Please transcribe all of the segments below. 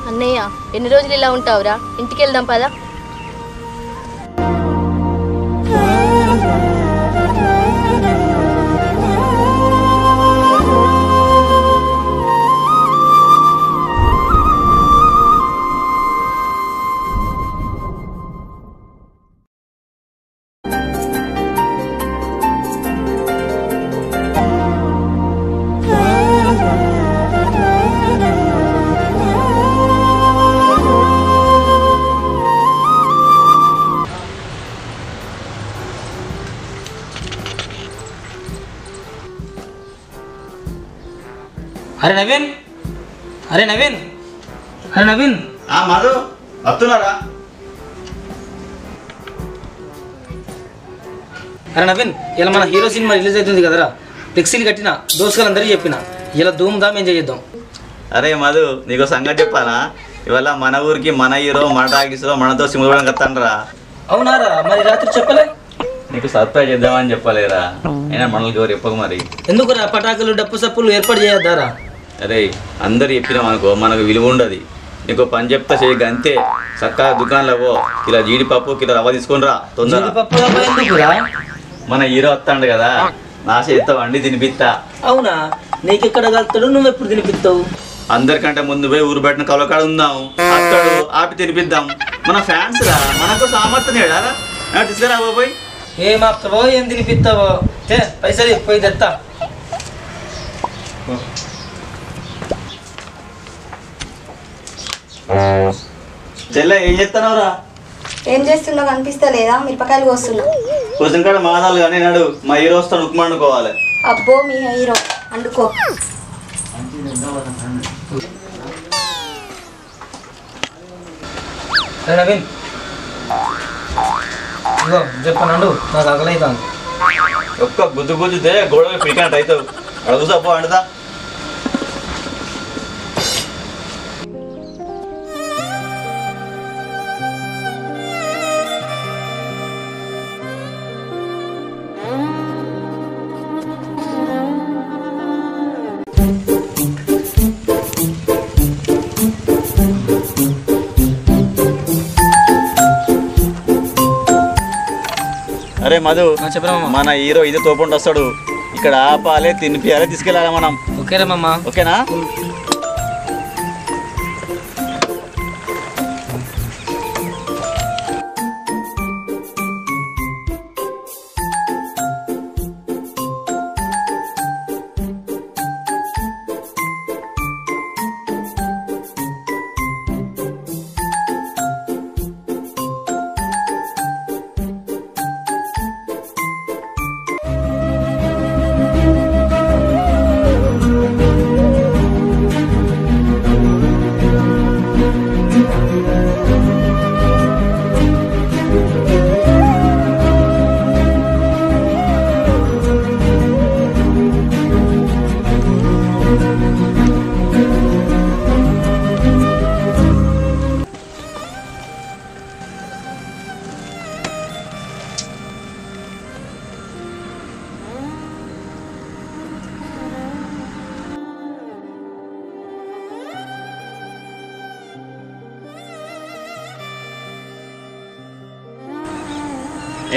అన్నయ్య ఎన్ని రోజులు ఇలా ఉంటావురా? ఇంటికి వెళ్దాం పదా. అరే నవీన్, అరే నవీన్, అరే నవీన్. మధు వస్తున్నారా? అరే నవీన్, ఇలా మన హీరో సినిమా రిలీజ్ అవుతుంది కదరా, ఫ్లెక్సీలు కట్టిన దోస్తులందరికీ చెప్పిన ఇలా ధూమ్ ధామ్ ఎంజాయ్ చేద్దాం. అరే మధు, నీకు సంగతి చెప్పానా? ఇవాళ మన ఊరికి మన హీరో మన టాకీస్లో మనతో సినిమా కూడా కత్తానరా. అవునారా? మరి రాత్రి చెప్పలే? నీకు సర్ప్రైజ్ చేద్దామని చెప్పలేరా, అయినా మనల్ని ఎవరు చెప్పకు మరి. ఎందుకురా పటాకులు డప్పు సప్పులు ఏర్పాటు చేయొద్దారా? అరే అందరు చెప్పినాం అనుకో మనకు విలువ ఉండదు. నీకు పని చెప్తా చేయగా అంతే. చక్కగా దుకాణంలో పో, కిలో జీడిపప్పు కిలో రవ్వ తీసుకొని రా తొందరగా. మన హీరో వస్తాడు కదా, నా చేత్తో వండి తినిపిస్తా. అవునా? నీకెక్కడ కలుతాడు? నువ్వు ఎప్పుడు తినిపిస్తావు? అందరికంటే ముందు పోయి ఊరు పెట్టిన కలకాడ ఉందాం, అత్తడు ఆపి తినిపిద్దాం. మన ఫ్యాన్స్ రా, మనకు సామర్థ్యం ఏడారా. తీసుకురా పోయి. ఏం ఆపుతావో ఏం తినిపిస్తావో? పైసలు పోయి తెస్తా. చెల్లె ఏం చేస్తున్నావురా? ఏం చేస్తున్నా కనిపిస్తలేదా? మిరపకాయలు కోస్తున్నా. కొంచెం కాడ మాదాలు కానీ నాడు మా హీరో వస్తాడు, ఉప్మా వండుకోవాలి. అబ్బో మీ హీరో వండుకో. నవీన్ ఇగో చెప్పనండు, నాకు ఆకలైతాను. ఒక్క గుద్దు గుద్దుతే గొడవ పిలికాంట అవుతావు. అడుగుసా పో వండుతా. అరే మధు, మన హీరో ఇది తోపుంటూ వస్తాడు. ఇక్కడ ఆపాలి, తినిపియాలి, తీసుకెళ్ళాలి మనం. ఓకేరా మామ? ఓకేనా?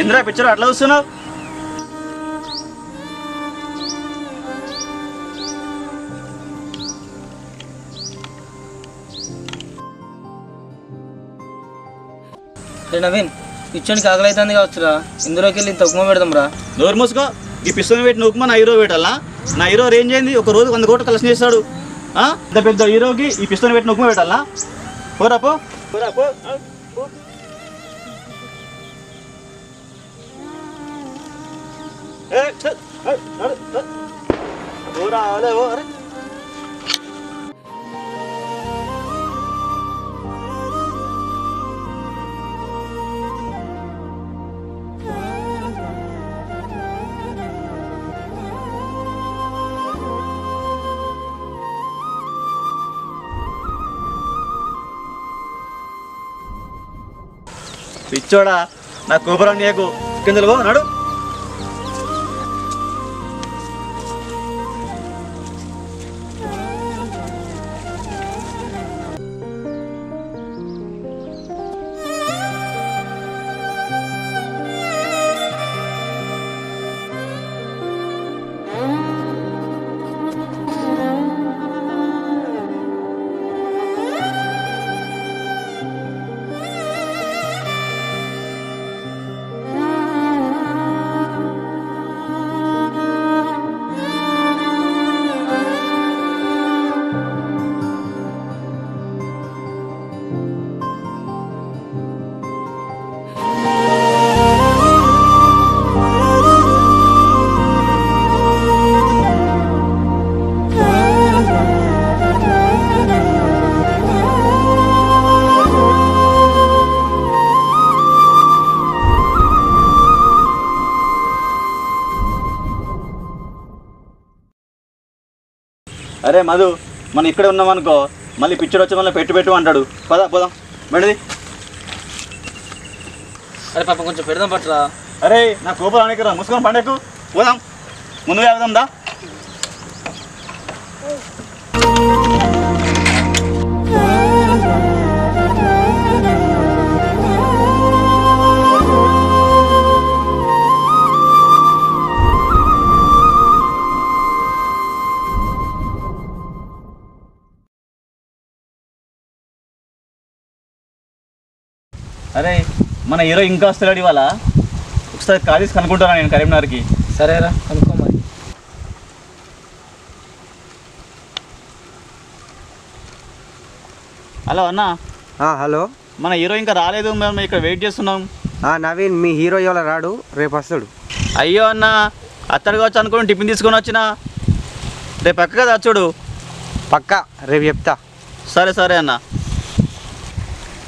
ఏంద్రా పిక్చర్ అట్లా చూస్తున్నావు? రే నవీన్ పిచ్చోనికి ఆకలి అవుతుంది కావచ్చురా ఇందులోకి వెళ్ళి ఇంత ఉప్మా పెడదాం రా. నోరు మూసుకో. ఈ పిస్తోని పెట్టిన ఉప్మా నా హీరో పెట్టాలా? నా హీరో రేంజ్ అయింది, ఒక రోజు 100 కోట్లు కలెక్షన్ చేస్తాడు. ఇంత పెద్ద హీరోకి ఈ పిస్తోని పెట్టిన ఉప్మా పెట్టాలా? పోరా పో. పిచ్చోడా నా కోపరం నీకు కిందలో నాడు. అరే మధు, మనం ఇక్కడే ఉన్నామనుకో మళ్ళీ పిచ్చోడు వచ్చి మళ్ళీ పెట్టు అంటాడు. పదా పోదాం మెడది. అరే పాప కొంచెం పెడదాం పట్టరా. అరే నా కోపం అనేకరా ముసుకొని పండకు పోదాం. ముందుగా వెళ్దాం దా. అరే మన హీరో ఇంకా వస్తాడు ఇవాళ. ఒకసారి కాలేజ్ కనుక్కుంటారా నేను కరీంనగర్కి. సరేరా కనుక్కో మరి. హలో అన్న. హలో, మన హీరో ఇంకా రాలేదు, మేము ఇక్కడ వెయిట్ చేస్తున్నాం. నవీన్ మీ హీరో ఇవాళ రాడు, రేపు వస్తాడు. అయ్యో అన్న, అత్తడు కావచ్చు అనుకుని టిఫిన్ తీసుకొని వచ్చిన. రేపు పక్క కదా వచ్చాడు. పక్కా రేపు చెప్తా. సరే సరే అన్న.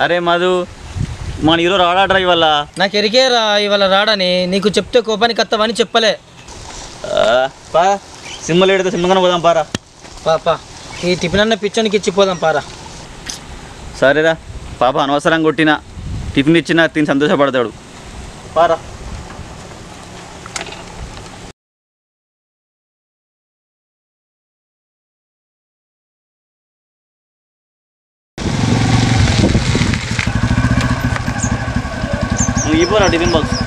అరే మధు, మన హీరో రాడాడ్రా ఇవాళ. నాకు ఎరికేరా ఇవాళ రాడని. నీకు చెప్తే కోపానికి వస్తావని చెప్పలే. పా సింహలు ఏడితే సింహంగానే పోదాం పారా. పాపా ఈ టిఫిన్ అన్న పిచ్చోనికి ఇచ్చిపోదాం పారా. సరేరా పాప, అనవసరంగా కొట్టిన టిఫిన్ ఇచ్చినా తిని సంతోషపడతాడు. పారా. ఇవ్వరా టిఫిన్ బాక్స్.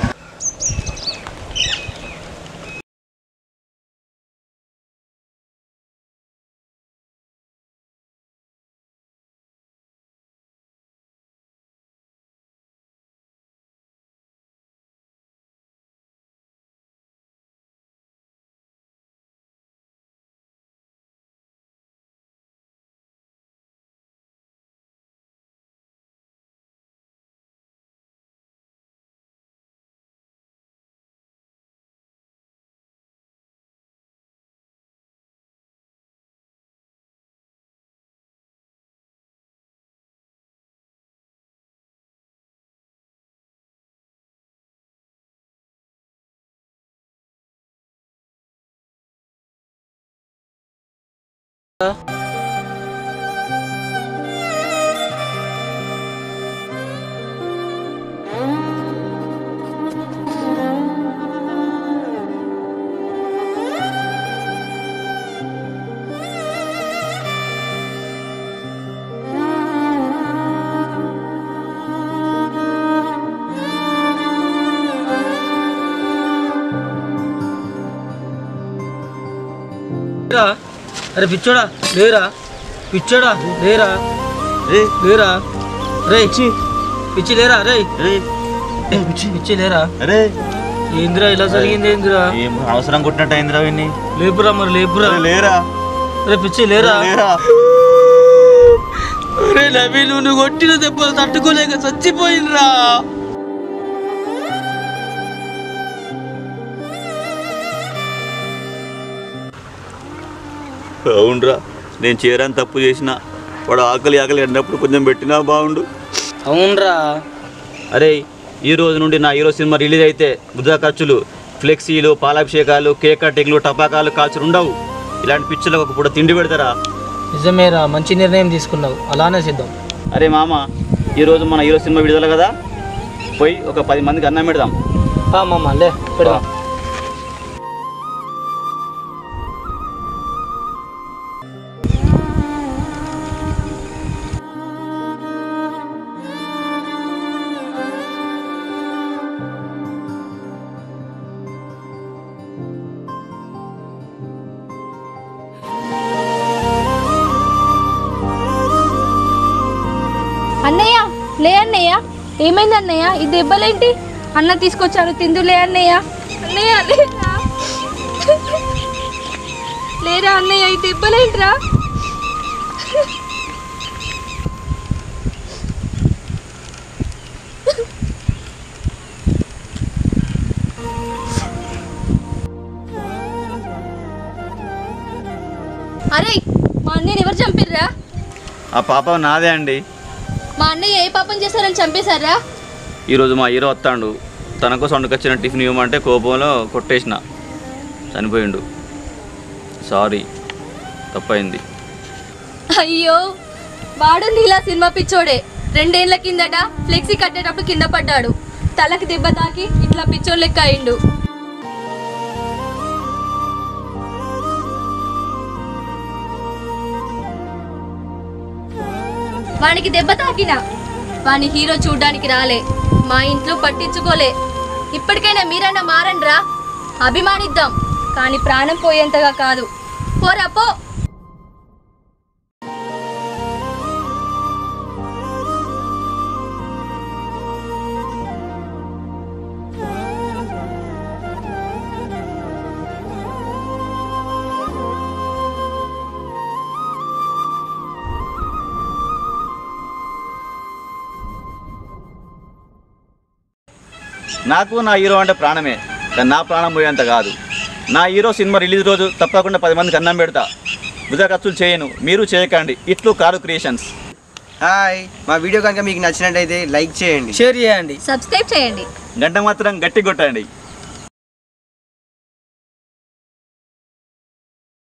అరే పిచ్చోడా లేరా, పిచ్చోడా లేరా, లేరా రే ఇచ్చి పిచ్చి లేరా అరే పిచ్చి లేరా అరే ఏందిరా ఇలా జరిగింది ఏందిరా ఏం అవసరం కొట్టినట్టు అయిందిరా విన్ని లేపురా మరి లేపురా లేరా అరే పిచ్చి లేరా లేరా అరే నవీ నువ్వు కొట్టిన దెబ్బలు తట్టుకోలేక చచ్చిపోయినరా అవునరా నేను చేయరాని తప్పు చేసిన వాడు ఆకలి అన్నప్పుడు కొంచెం పెట్టినా బాగుండు అవునరా అరే ఈ రోజు నుండి నా హీరో సినిమా రిలీజ్ అయితే వృధా ఖర్చులు ఫ్లెక్సీలు పాలాభిషేకాలు కేక్ కటింగ్లు టపాకాలు కాల్చులు ఉండవు ఇలాంటి పిచ్చులకు ఒక పూట తిండి పెడతారా నిజమేరా మంచి నిర్ణయం తీసుకున్నావు అలానే సిద్ధం అరే మామ ఈరోజు మన హీరో సినిమా విడుదల కదా పోయి ఒక 10 మందికి అన్నం పెడదాం మామ లే పెడదాం అన్నయ్య లే అన్నయ్య ఏమైంది అన్నయ్య ఈ దెబ్బలేంటి అన్న తీసుకొచ్చాను తిందులే అన్నయ్య అన్నయ్య లేరా లేరా అన్నయ్య ఈ దెబ్బలేంట్రా అరే మా అన్నయ్యని ఎవరు చంపిర్రా ఆ పాప నాదే అండి మా అన్నయ్య ఏ పాపం చేశారని చంపేశారా ఈరోజు మా హీరో వస్తాడు తన కోసం వండుకొచ్చిన టిఫిన్ ఇవ్వమంటే కోపంలో కొట్టేసిన చనిపోయిండు సారీ తప్పైంది అయ్యో వాడు నీలా సినిమా పిచ్చోడే 2 ఏళ్ల కిందట ఫ్లెక్సీ కట్టేటప్పుడు కింద పడ్డాడు తలకి దెబ్బ తాకి ఇట్లా పిచ్చోడు లెక్క అయిండు వానికి దెబ్బ తాకినా వాని హీరో చూడ్డానికి రాలే మా ఇంట్లో పట్టించుకోలే ఇప్పటికైనా మీరన్నా మారండ్రా అభిమానిద్దాం కానీ ప్రాణం పోయేంతగా కాదు పోరా పో నాకు నా హీరో అంటే ప్రాణమే కానీ నా ప్రాణం పోయేంత కాదు నా హీరో సినిమా రిలీజ్ రోజు తప్పకుండా 10 మందికి అన్నం పెడతా వృధా ఖర్చులు చేయను మీరు చేయకండి ఇట్లు కారు క్రియేషన్స్ హాయ్ మా వీడియో కనుక మీకు నచ్చినట్టయితే లైక్ చేయండి షేర్ చేయండి సబ్స్క్రైబ్ చేయండి గంట మాత్రం గట్టి కొట్టండి